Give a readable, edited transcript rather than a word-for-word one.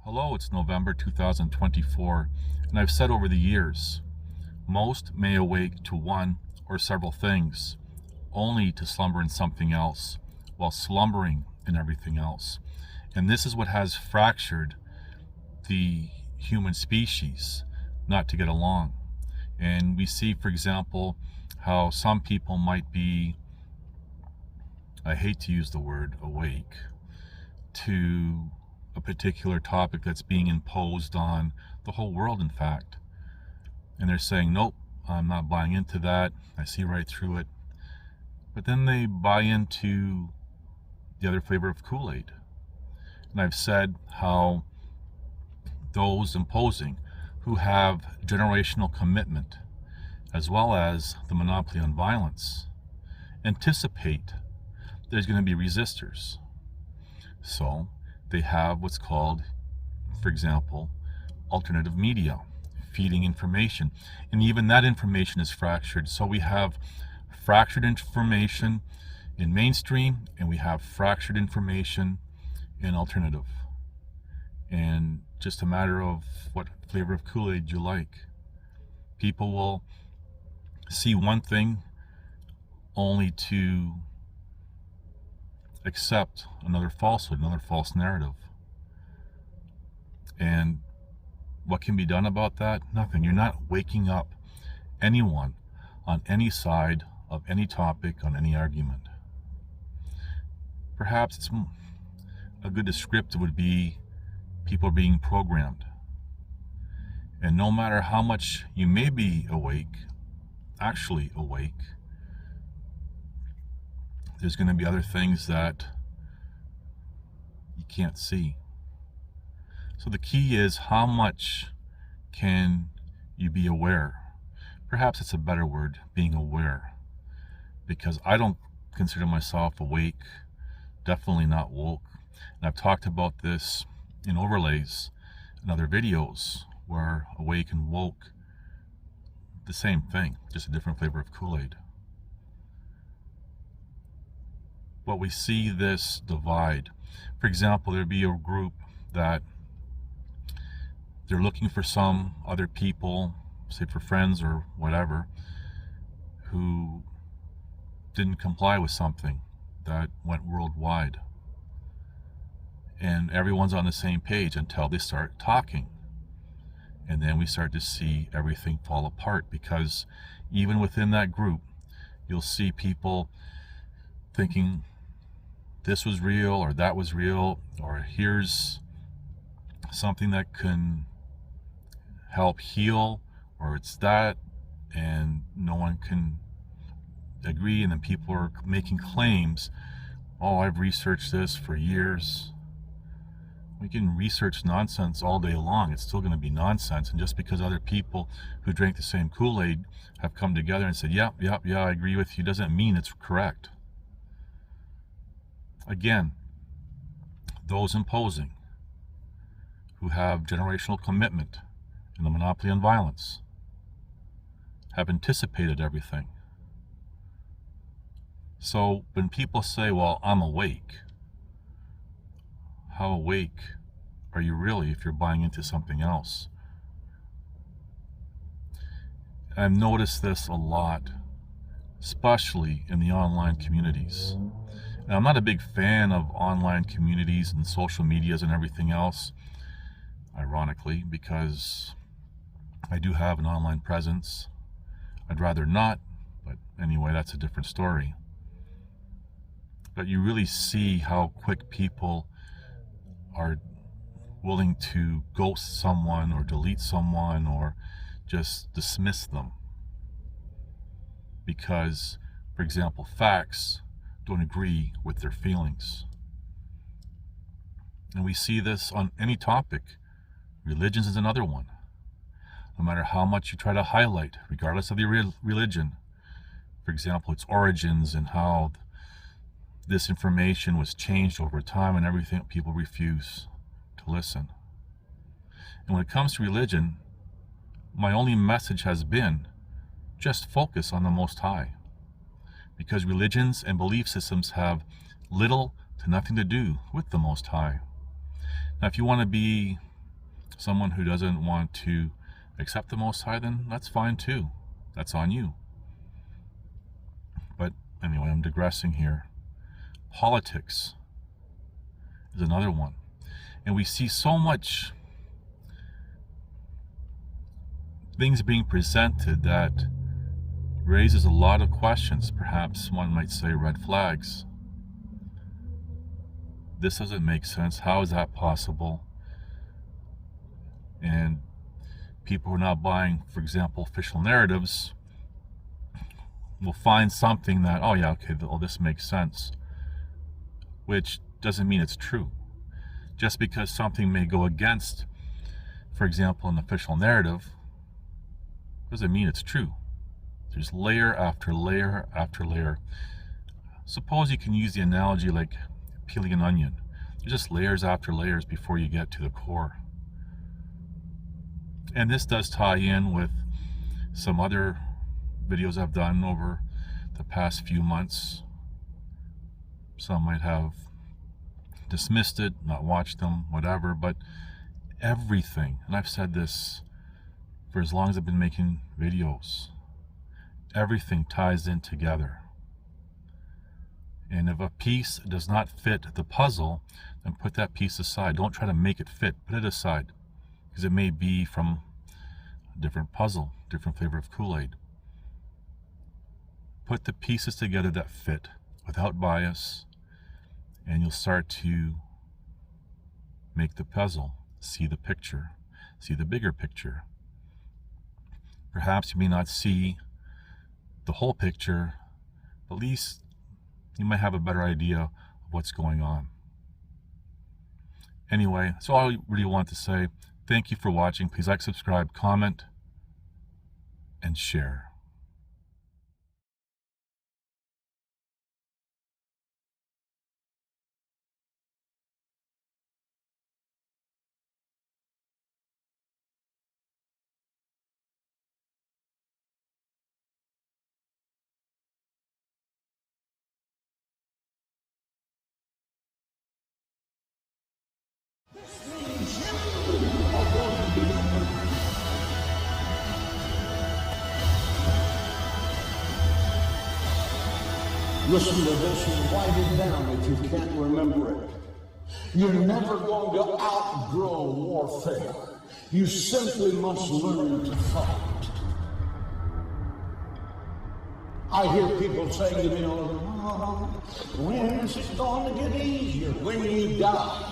Hello, it's November 2024, and I've said over the years, most may awake to one or several things, only to slumber in something else, while slumbering in everything else. And this is what has fractured the human species, not to get along. And we see, for example, how some people might be, I hate to use the word awake, to a particular topic that's being imposed on the whole world, in fact. And they're saying, nope, I'm not buying into that. I see right through it. But then they buy into the other flavor of Kool-Aid. And I've said how those imposing, who have generational commitment, as well as the monopoly on violence, anticipate there's going to be resistors. So they have what's called, for example, alternative media, feeding information. And even that information is fractured. So we have fractured information in mainstream, and we have fractured information in alternative. And just a matter of what flavor of Kool-Aid you like. People will see one thing only to accept another falsehood, another false narrative. And what can be done about that? Nothing. You're not waking up anyone on any side of any topic, on any argument. Perhaps it's a good descriptor would be people being programmed. And no matter how much you may be awake, actually awake, there's going to be other things that you can't see. So the key is, how much can you be aware? Perhaps it's a better word, being aware. Because I don't consider myself awake, definitely not woke. And I've talked about this in overlays in other videos, where awake and woke, the same thing, just a different flavor of Kool-Aid. But we see this divide. For example, there'd be a group that they're looking for some other people, say for friends or whatever, who didn't comply with something that went worldwide. And everyone's on the same page until they start talking. And then we start to see everything fall apart, because even within that group, you'll see people thinking this was real, or that was real, or here's something that can help heal, or it's that, and no one can agree. And then people are making claims, oh, I've researched this for years. We can research nonsense all day long, it's still going to be nonsense. And just because other people who drank the same Kool-Aid have come together and said, yeah, I agree with you, doesn't mean it's correct. Again, those imposing, who have generational commitment and the monopoly on violence, have anticipated everything. So when people say, well, I'm awake, how awake are you really if you're buying into something else? I've noticed this a lot, especially in the online communities. And I'm not a big fan of online communities and social medias and everything else, ironically, because I do have an online presence. I'd rather not, but anyway, that's a different story. But you really see how quick people are willing to ghost someone or delete someone or just dismiss them. Because, for For example, facts don't agree with their feelings. And we see this on any topic. Religions is another one. No matter how much you try to highlight, regardless of the religion, for example, its origins and how this information was changed over time and everything, people refuse to listen. And when it comes to religion, my only message has been just focus on the Most High. Because religions and belief systems have little to nothing to do with the Most High. Now, if you want to be someone who doesn't want to accept the Most High, then that's fine too. That's on you. But anyway, I'm digressing here. Politics is another one. And we see so much things being presented that raises a lot of questions. Perhaps one might say red flags. This doesn't make sense. How is that possible? And people who are not buying, for example, official narratives will find something that, oh yeah, okay, well, this makes sense, which doesn't mean it's true. Just because something may go against, for example, an official narrative, doesn't mean it's true. There's layer after layer after layer. Suppose you can use the analogy like peeling an onion. There's just layers after layers before you get to the core. And this does tie in with some other videos I've done over the past few months. Some might have dismissed it, not watched them, whatever, but everything, and I've said this for as long as I've been making videos, everything ties in together. And if a piece does not fit the puzzle, then put that piece aside. Don't try to make it fit. Put it aside. Because it may be from a different puzzle, different flavor of Kool-Aid. Put the pieces together that fit without bias, and you'll start to make the puzzle, see the picture, see the bigger picture. Perhaps you may not see the whole picture, but at least you might have a better idea of what's going on. Anyway, that's all I really want to say. Thank you for watching. Please like, subscribe, comment, and share. Listen to this and write it down if you can't remember it. You're never going to outgrow warfare. You simply must learn to fight. I hear people saying to me, oh, when is it going to get easier? When you die.